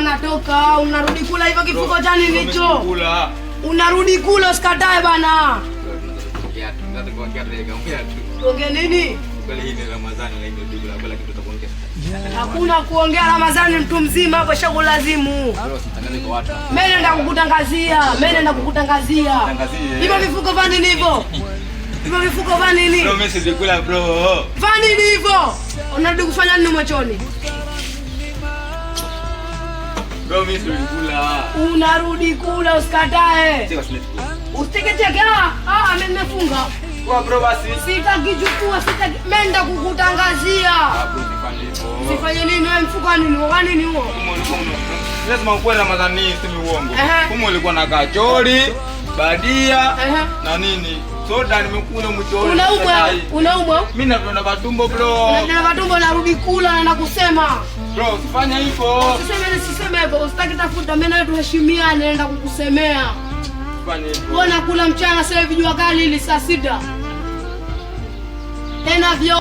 bana, toka. Unarudi kula hivyo kifuko cha nini hicho? Unarudi kula usikatae bana. Tuongee nini? Hakuna kuongea Ramadhani, mtu mzima hapo shakulazimu. Mimi naenda kukutangazia. Hivyo vifuko vani nini hivyo? Hivyo vifuko vani nini? Bro, mimi sikula bro. Vani nini hivyo? Unarudi kufanya nini mwachoni? Bro, mimi sikula. Unarudi kula usikatae. Usiteketeke. Mimi nimefunga. Kwa bro basi. Sitakichukua, menda kukutangazia. Sifanye nini wewe, mfuko nini? Wa nini huo? Lazima ukweli Ramadhani si uongo. Humo ulikuwa na kachori, badia na nini? Soda nimekula mchori. Unaumwa? Mimi napenda katumbo bro. Napenda katumbo, narudi kula na kusema. Bro, usifanye hivyo. Usiseme hivyo, usitaki tafuta, mimi na tuheshimiane, naenda kukusemea. Mbona kula mchana sasa hivi jua kali ili saa 6? Tena vyo